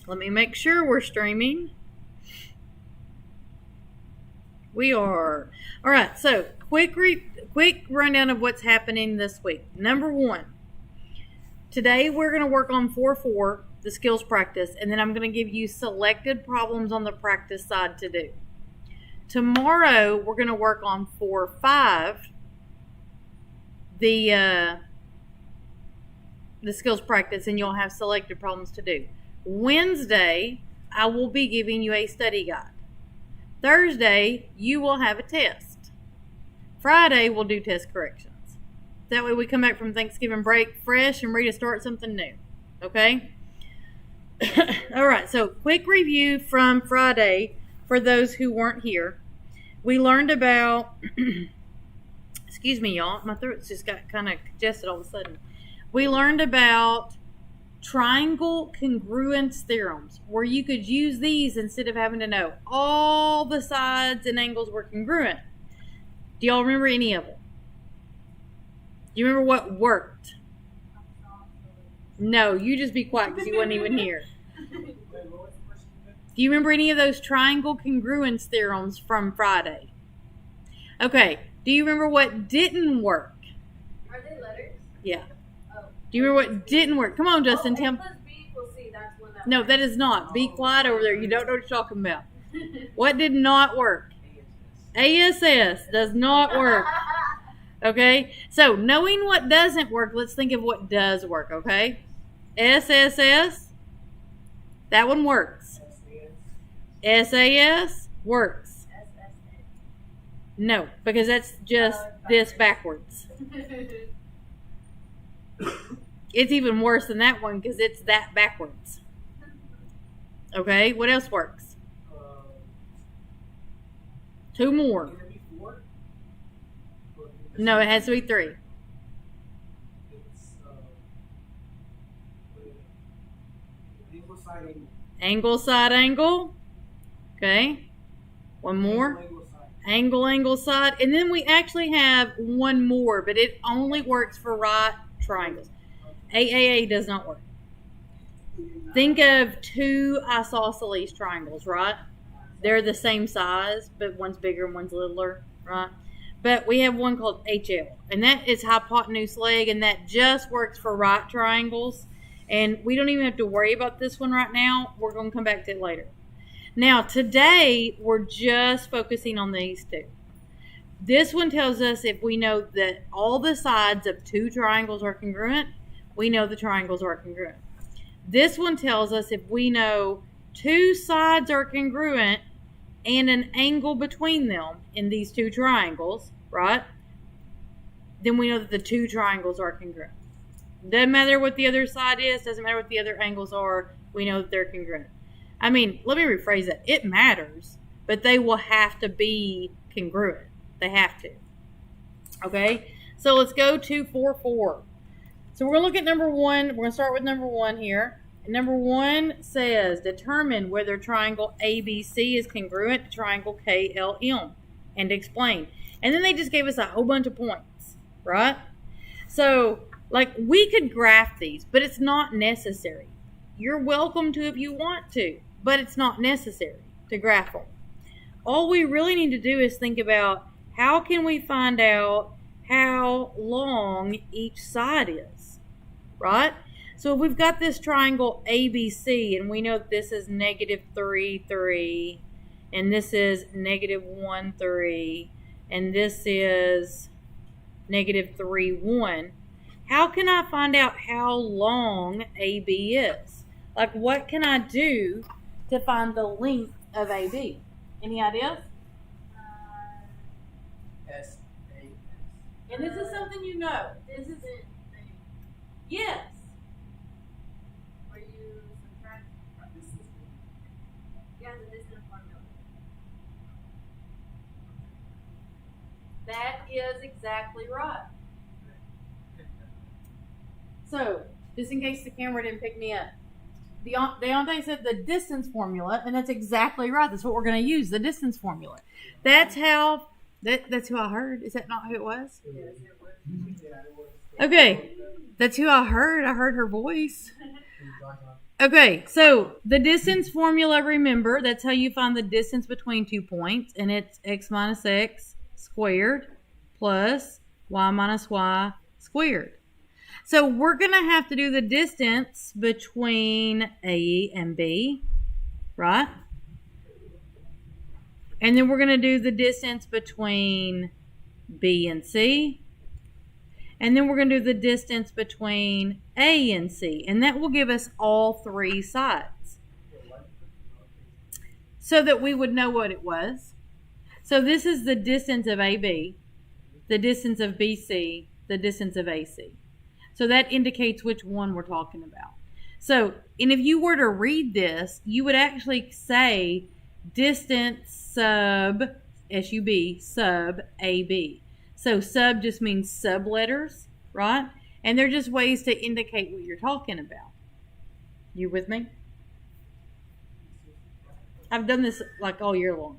Let me make sure we're streaming. We are. All right, so quick rundown of what's happening this week. Number one, today we're going to work on 4.4, the skills practice, and then I'm going to give you selected problems on the practice side to do. Tomorrow we're going to work on 4.5, the skills practice, and you'll have selected problems to do. Wednesday, I will be giving you a study guide. Thursday, you will have a test. Friday, we'll do test corrections. That way we come back from Thanksgiving break fresh and ready to start something new. Okay? All right, so quick review from Friday for those who weren't here. We learned about, excuse me, y'all, my throat's just got kind of congested all of a sudden. We learned about triangle congruence theorems, where you could use these instead of having to know all the sides and angles were congruent. Do y'all remember any of them? Do you remember what worked? No, you just be quiet because you weren't even here. Do you remember any of those triangle congruence theorems from Friday? Okay, do you remember what didn't work? Are they letters? Yeah. Do you remember what didn't work? Come on, Justin. A plus B equals C. That's one that No, that is not. Be quiet over there. You don't know what you're talking about. What did not work? ASS does not work. Okay? So, knowing what doesn't work, let's think of what does work, okay? SSS, that one works. SAS works. No, because that's just this backwards. It's even worse than that one because it's that backwards. Okay, what else works? Two more. No, it has to be three. Angle, side, angle. Okay. One more. Angle, angle, side. And then we actually have one more, but it only works for right triangles. AAA does not work. Think of two isosceles triangles, right? They're the same size, but one's bigger and one's littler, right? But we have one called HL, and that is hypotenuse leg, and that just works for right triangles. And we don't even have to worry about this one right now. We're going to come back to it later. Now, today, we're just focusing on these two. This one tells us if we know that all the sides of two triangles are congruent, we know the triangles are congruent. This one tells us if we know two sides are congruent and an angle between them in these two triangles, right? Then we know that the two triangles are congruent. Doesn't matter what the other side is, doesn't matter what the other angles are, we know that they're congruent. I mean, let me rephrase that. It matters, but they will have to be congruent. They have to. Okay? So let's go to 4.4. So we're going to look at number one. We're going to start with number one here. And number one says, determine whether triangle ABC is congruent to triangle KLM and explain. And then they just gave us a whole bunch of points, right? So, like, we could graph these, but it's not necessary. You're welcome to if you want to, but it's not necessary to graph them. All we really need to do is think about how can we find out how long each side is, right? So if we've got this triangle ABC, and we know that this is -3, 3, and this is -1, 3, and this is -3, 1, how can I find out how long AB is? Like, what can I do to find the length of AB? Any ideas? S. And this is something you know. This is it. Yes. Or you subtract from this is yeah, the distance formula. That is exactly right. So, just in case the camera didn't pick me up, Deontay said the distance formula, and that's exactly right. That's what we're going to use, the distance formula. That's how, that's who I heard. Is that not who it was? Yes, it was. Okay, that's who I heard. I heard her voice. Okay, so the distance formula, remember, that's how you find the distance between 2 points, and it's x minus x squared plus y minus y squared. So we're going to have to do the distance between A and B, right? And then we're going to do the distance between B and C. And then we're going to do the distance between A and C. And that will give us all 3 sides, so that we would know what it was. So this is the distance of AB, the distance of BC, the distance of AC. So that indicates which one we're talking about. So, and if you were to read this, you would actually say distance sub, SUB, sub AB. So sub just means sub letters, right? And they're just ways to indicate what you're talking about. You with me? I've done this like all year long.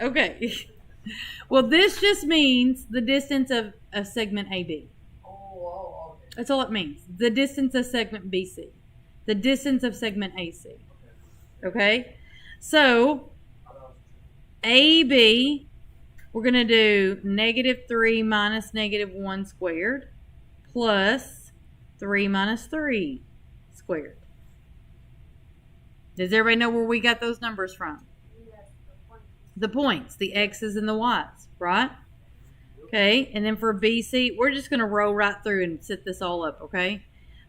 Okay. Well, this just means the distance of segment AB. Okay. That's all it means. The distance of segment BC. The distance of segment AC. Okay? So, AB, we're going to do -3 minus -1 squared plus 3 minus 3 squared. Does everybody know where we got those numbers from? The points, the x's and the y's, right? Okay, and then for BC, we're just going to roll right through and set this all up, okay?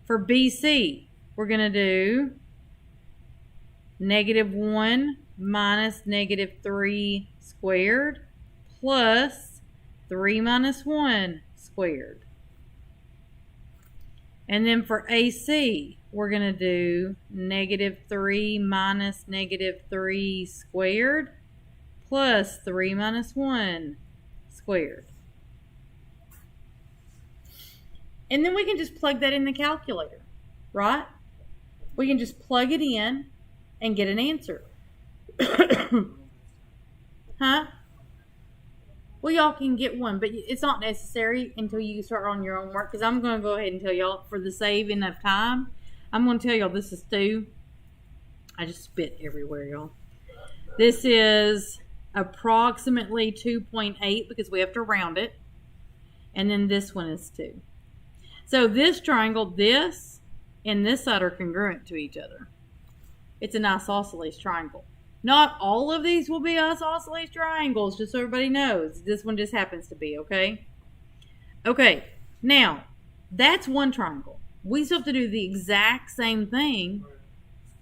For BC, we're going to do -1 minus -3 squared plus 3 minus 1 squared. And then for AC, we're going to do -3 minus -3 squared plus 3 minus 1 squared. And then we can just plug that in the calculator, right? We can just plug it in and get an answer. Huh? Well, y'all can get one, but it's not necessary until you start on your own work, because I'm going to go ahead and tell y'all, for the saving of time, I'm going to tell y'all this is 2. I just spit everywhere, y'all. This is approximately 2.8 because we have to round it. And then this one is 2. So this triangle, this and this side are congruent to each other. It's an isosceles triangle. Not all of these will be isosceles triangles, just so everybody knows. This one just happens to be, okay? Okay, now, that's one triangle. We still have to do the exact same thing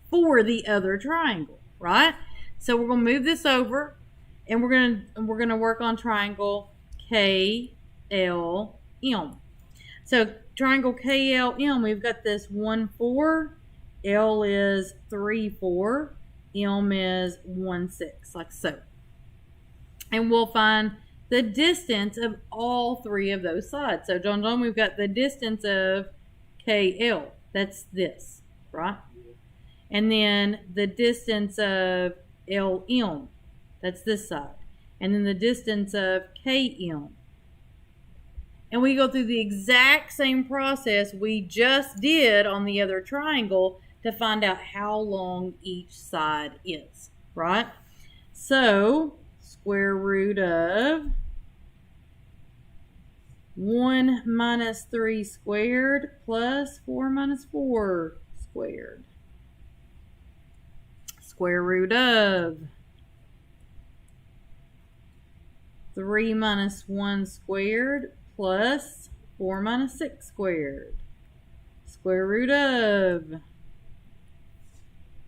for the other triangle, right? So we're going to move this over, and we're going to work on triangle KLM. So triangle KLM, we've got this 1, 4. L is 3, 4. M is 1, 6, like so. And we'll find the distance of all 3 of those sides. So, John, we've got the distance of KL. That's this, right? And then the distance of LM. That's this side. And then the distance of KM. And we go through the exact same process we just did on the other triangle to find out how long each side is, right? So, square root of 1 minus 3 squared plus 4 minus 4 squared. Square root of 3 minus 1 squared plus 4 minus 6 squared. Square root of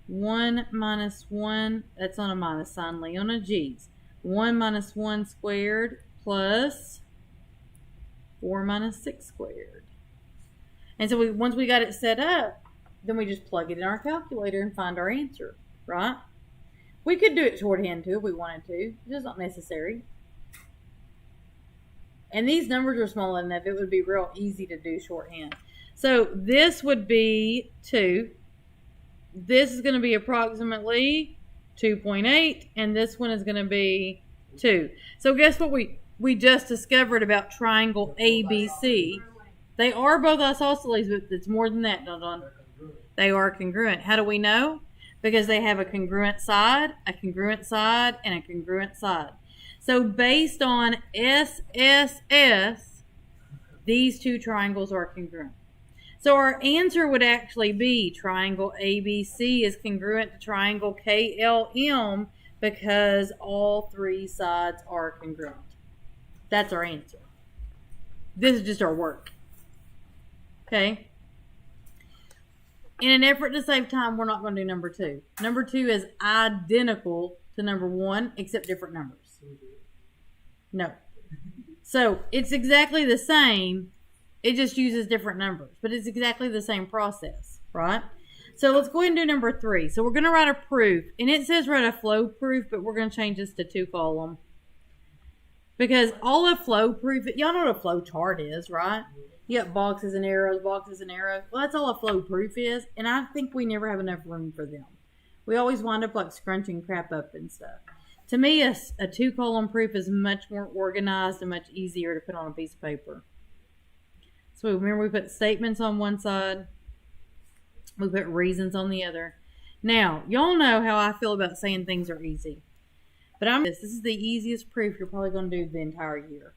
1 minus 1, that's on a minus sign, Lee, on a G's. 1 minus 1 squared plus 4 minus 6 squared. And so once we got it set up, then we just plug it in our calculator and find our answer, right? We could do it shorthand too if we wanted to. It's just not necessary. And these numbers are small enough, it would be real easy to do shorthand. So this would be 2. This is going to be approximately 2.8, and this one is going to be 2. So guess what we just discovered about triangle ABC? They are both isosceles, but it's more than that, Don. They are congruent. How do we know? Because they have a congruent side, and a congruent side. So based on SSS, these two triangles are congruent. So our answer would actually be triangle ABC is congruent to triangle KLM because all three sides are congruent. That's our answer. This is just our work. Okay? In an effort to save time, we're not going to do number 2. Number 2 is identical to number 1, except different numbers. No. So, it's exactly the same. It just uses different numbers. But it's exactly the same process, right? So, let's go ahead and do number 3. So, we're going to write a proof. And it says write a flow proof, but we're going to change this to 2 column. Because all a flow proof, y'all know what a flow chart is, right? You got boxes and arrows. Well, that's all a flow proof is. And I think we never have enough room for them. We always wind up like scrunching crap up and stuff. To me, a 2-column proof is much more organized and much easier to put on a piece of paper. So remember, we put statements on one side. We put reasons on the other. Now, y'all know how I feel about saying things are easy. But this is the easiest proof you're probably going to do the entire year.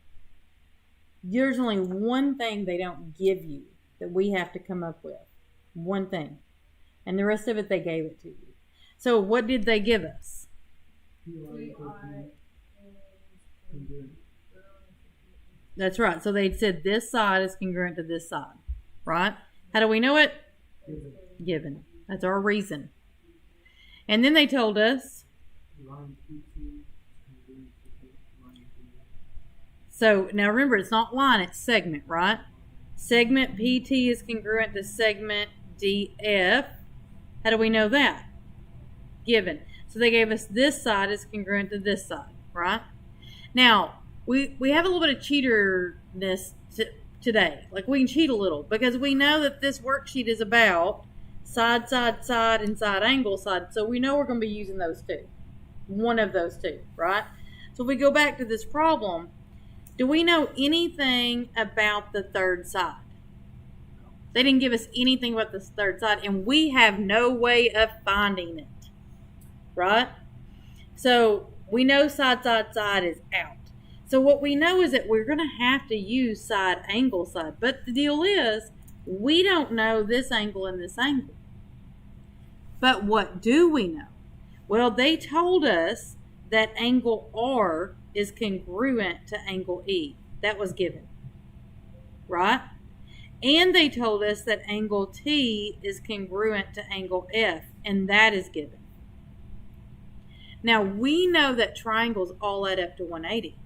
There's only one thing they don't give you that we have to come up with. One thing. And the rest of it, they gave it to you. So what did they give us? That's right. So they said this side is congruent to this side. Right? How do we know it? Given. That's our reason. And then they told us. So now remember, it's not line, it's segment, right? Segment PT is congruent to segment DF. How do we know that? Given. So they gave us this side is congruent to this side, right? Now, we have a little bit of cheaterness today. Like we can cheat a little because we know that this worksheet is about side, and side angle side. So we know we're going to be using those two. One of those two, right? So if we go back to this problem, do we know anything about the third side? They didn't give us anything about this third side, and we have no way of finding it, right? So we know side is out. So what we know is that we're going to have to use side, angle, side. But the deal is, we don't know this angle and this angle. But what do we know? Well, they told us that angle R is congruent to angle E. That was given. Right? And they told us that angle T is congruent to angle F. And that is given. Now, we know that triangles all add up to 180.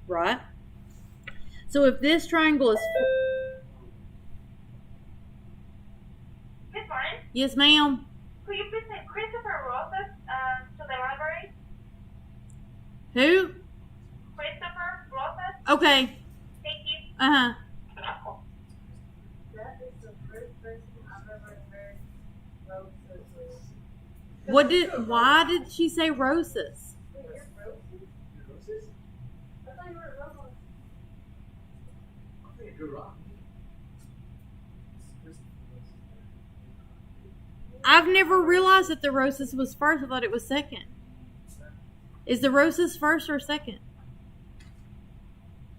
Right? So if this triangle is... Good morning. Yes, ma'am. Could you please send Christopher Rosas to the library? Who? Christopher Rosas. Okay. Thank you. Uh-huh. That is the first person I've ever heard Rosas. Why did she say Rosas? Wait, you're Rosas? I thought you were Rosas. You're wrong. I've never realized that the Rosas was first. I thought it was second. Is the Rosas first or second?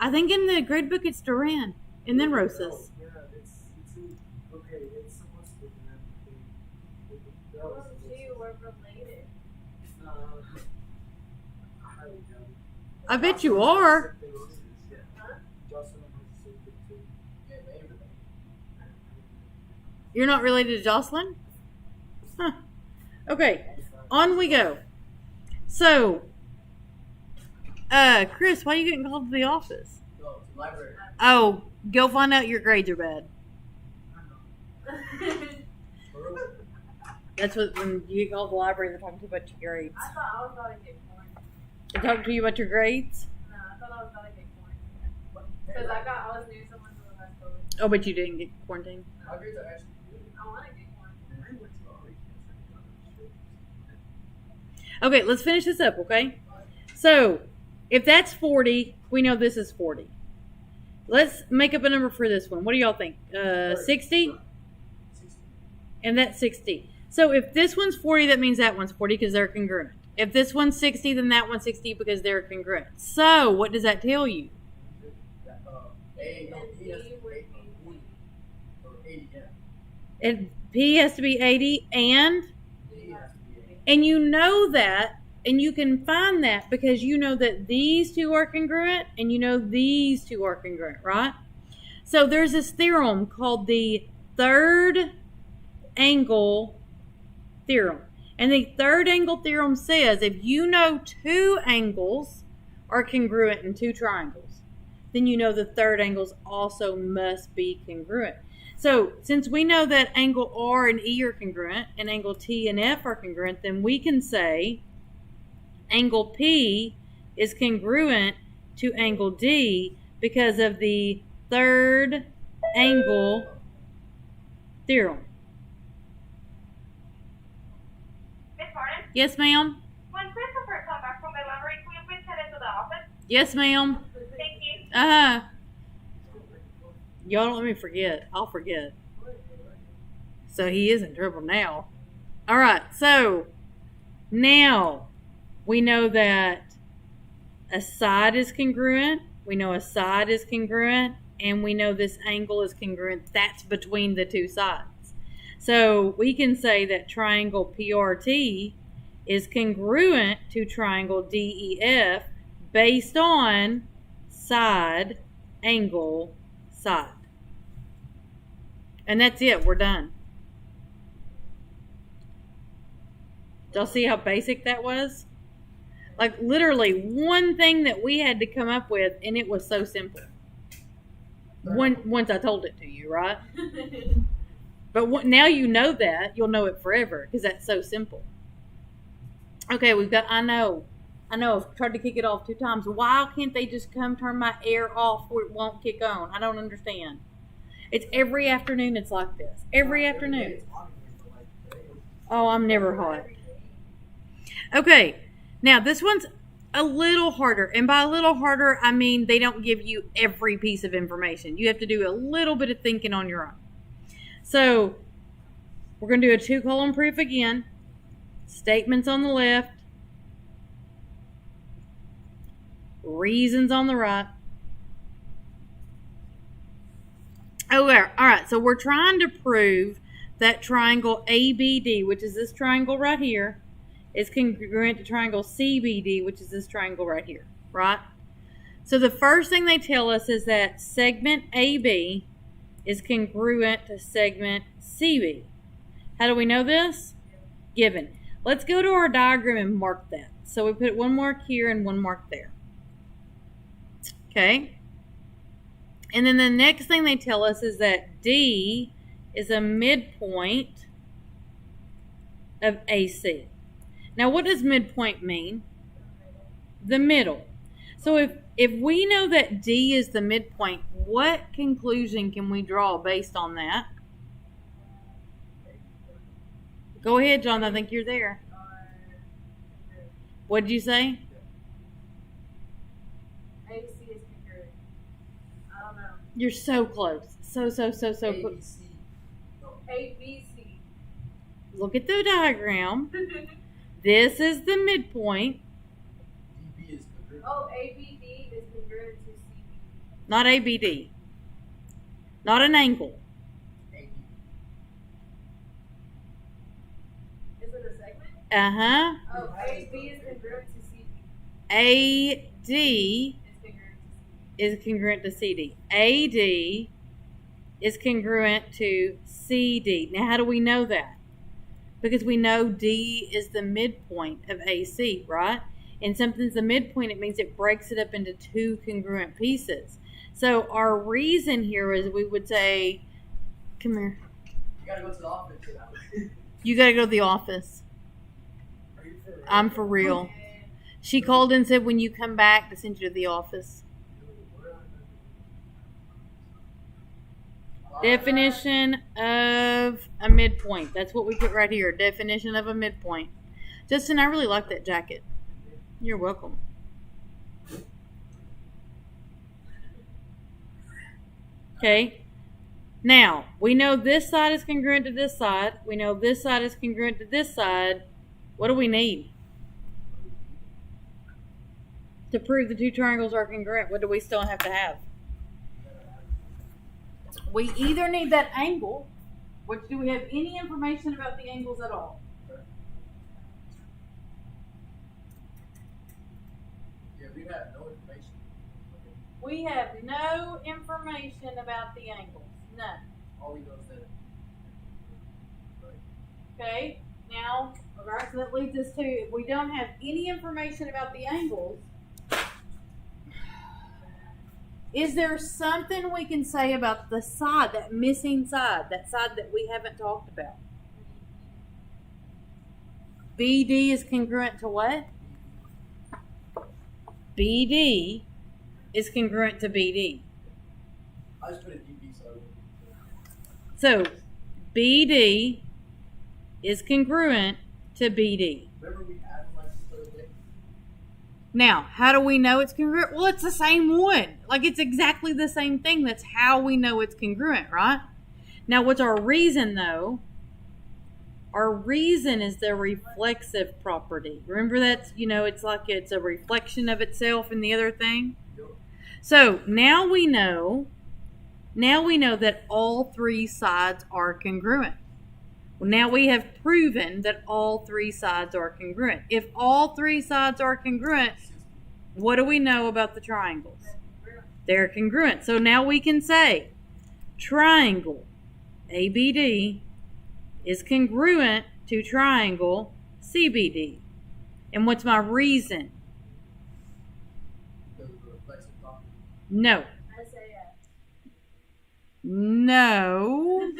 I think in the grade book it's Duran and then Rosas. Yeah, it's okay. It's supposed to be an Those two were related. I bet you are. You're not related to Jocelyn? Huh. Okay, on we go. So, Chris, why are you getting called to the office? No, it's a library. Oh, go find out your grades are bad. That's what, when you get called to the library, they're talking to you about your grades. I thought I was about to get corn. They're talking to you about your grades? No, I thought I was about to get corn. Because I was near someone who was COVID. Oh, but you didn't get quarantined? My grades are actually good. I want to get corn. Okay, let's finish this up, okay? So, if that's 40, we know this is 40. Let's make up a number for this one. What do y'all think? 60? 60. And that's 60. So if this one's 40, that means that one's 40 because they're congruent. If this one's 60, then that one's 60 because they're congruent. So what does that tell you? And P has to be 80 and you know that, and you can find that because you know that these two are congruent and you know these two are congruent, right? So there's this theorem called the third angle theorem. And the third angle theorem says if you know two angles are congruent in two triangles, then you know the third angles also must be congruent. So since we know that angle R and E are congruent and angle T and F are congruent, then we can say angle P is congruent to angle D because of the third angle theorem. Miss Martin, Yes, ma'am. when Christopher comes back from the library, can you please head into the office? Yes, ma'am. Thank you. Y'all don't let me forget. I'll forget. So he is in trouble now. All right. So now we know that a side is congruent. We know a side is congruent. And we know this angle is congruent. That's between the two sides. So we can say that triangle PRT is congruent to triangle DEF based on side, angle, side. And that's it. We're done. Y'all see how basic that was? Like literally one thing that we had to come up with, and it was so simple. Once I told it to you, right? But now you know that, you'll know it forever because that's so simple. Okay, we've got, I know, I've tried to kick it off 2 times. Why can't they just come turn my air off where it won't kick on? I don't understand. It's every afternoon it's like this. Every afternoon. Oh, I'm never hot. Okay, now this one's a little harder. And by a little harder, I mean they don't give you every piece of information. You have to do a little bit of thinking on your own. So we're going to do a 2-column proof again. Statements on the left. Reasons on the right. Okay, all right. So we're trying to prove that triangle ABD, which is this triangle right here, is congruent to triangle CBD, which is this triangle right here, right? So the first thing they tell us is that segment AB is congruent to segment CB. How do we know this? Given. Let's go to our diagram and mark that. So we put one mark here and one mark there. Okay. And then the next thing they tell us is that D is a midpoint of AC. Now, what does midpoint mean? The middle. So if we know that D is the midpoint, what conclusion can we draw based on that? Go ahead, John. I think you're there. What did you say? AC is congruent. I don't know. You're so close. So close. ABC. Look at the diagram. This is the midpoint. Oh, ABD is congruent to CB. Not ABD. Not an angle. Is it a segment? Uh-huh. Oh, AB is congruent to CB. AD Is congruent to CB. is congruent to CD. AD is congruent to CD. Now, how do we know that? Because we know D is the midpoint of AC, right? And something's the midpoint, it means it breaks it up into 2 congruent pieces. So our reason here is we would say, come here. You gotta go to the office. You gotta go to the office. Are you for real? I'm for real. She called and said when you come back to send you to the office. Definition of a midpoint. That's what we put right here. Definition of a midpoint. Justin, I really like that jacket. You're welcome. Okay. Now, we know this side is congruent to this side. We know this side is congruent to this side. What do we need to prove the two triangles are congruent? What do we still have to have? We either need that angle, which do we have any information about the angles at all? Yeah, we have no information. We have no information about the angles. None. All we know is that. Right. Okay? Now, alright, so that leads us to, if we don't have any information about the angles, is there something we can say about the side, that missing side, that side that we haven't talked about? BD is congruent to what? BD is congruent to BD. I just put a DB, So, BD is congruent to BD. remember we analyzed this the other day? Now, how do we know it's congruent? Well, it's the same one. Like, it's exactly the same thing. That's how we know it's congruent, right? Now, what's our reason, though? Our reason is the reflexive property. Remember that's, it's like it's a reflection of itself in the other thing? So, now we know that all three sides are congruent. Well, now we have proven that all three sides are congruent. If all three sides are congruent, what do we know about the triangles? They're congruent. So now we can say triangle ABD is congruent to triangle CBD. And what's my reason? Because of the reflexive property. No. No.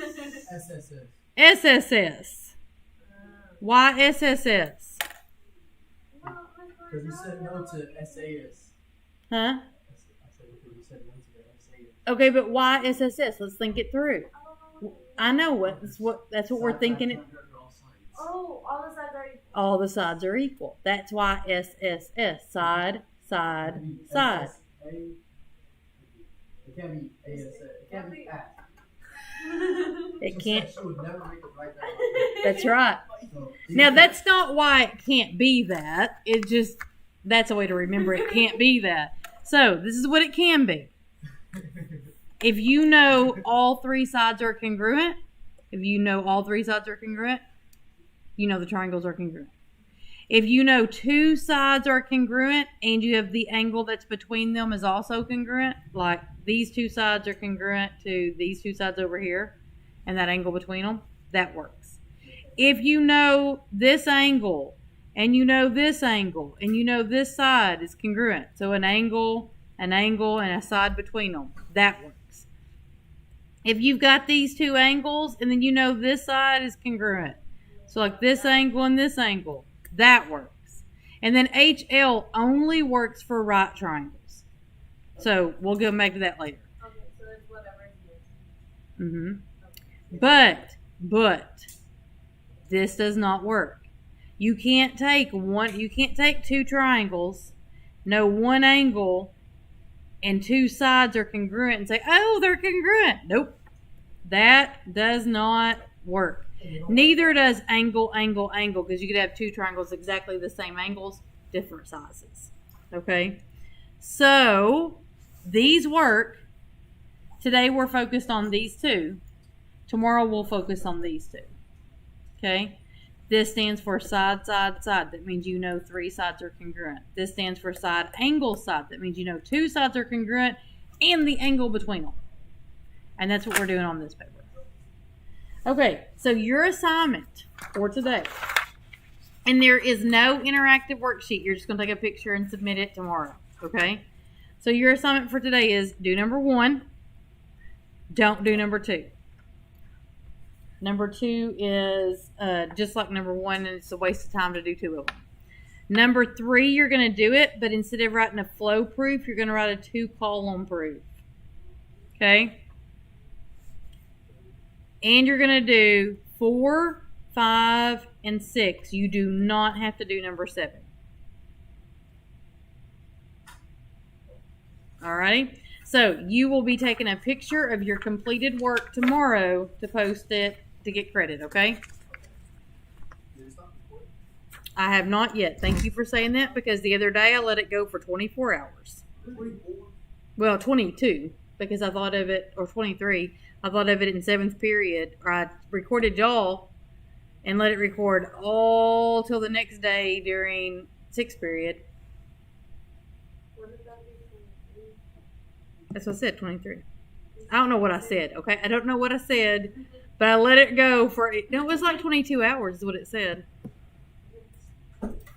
SSS. SSS. Why SSS? Because we said no to SAS. Huh? I said because we said no to the SAS. Okay, but why SSS? Let's think it through. I know that's what we're thinking. Oh, all the sides are equal. All the sides are equal. That's why SSS. Side, side, side. It can't be ASS. It can't be at. It can't. She would never make it right there. That's right. So, Now, that's not why it can't be that. It just, that's a way to remember it can't be that. So, this is what it can be. If you know all three sides are congruent, you know the triangles are congruent. If you know two sides are congruent and you have the angle that's between them is also congruent, like these two sides are congruent to these two sides over here, and that angle between them, that works. If you know this angle, and you know this angle, and you know this side is congruent, so an angle, and a side between them, that works. If you've got these two angles, and then you know this side is congruent, so like this angle and this angle, that works. And then HL only works for right triangles. So we'll go back to that later. Okay, so it's whatever it is. Mm-hmm. But this does not work. You can't take two triangles, know one angle, and two sides are congruent and say, oh, they're congruent. Nope. That does not work. Neither does angle, because you could have two triangles exactly the same angles, different sizes. Okay? So, these work. Today we're focused on these two. Tomorrow we'll focus on these two. Okay? This stands for side, side, side. That means you know three sides are congruent. This stands for side, angle, side. That means you know two sides are congruent and the angle between them. And that's what we're doing on this paper. Okay, so your assignment for today, and there is no interactive worksheet. You're just going to take a picture and submit it tomorrow. Okay? So your assignment for today is do number 1. Don't do number 2. Number 2 is just like number 1, and it's a waste of time to do 2 of them. Number 3, you're going to do it, but instead of writing a flow proof, you're going to write a 2-column proof. Okay? And you're going to do 4, 5, and 6. You do not have to do number 7. Alrighty? So you will be taking a picture of your completed work tomorrow to post it to get credit, okay? Did it stop recording? I have not yet. Thank you for saying that because the other day I let it go for 24 hours. 24? Well, 22 because I thought of it, or 23. I thought of it in 7th period. Or I recorded y'all and let it record all till the next day during 6th period. What did that be? 23? That's what I said, 23. I don't know what I said, okay? I don't know what I said, but I let it go for, no, it was like 22 hours is what it said.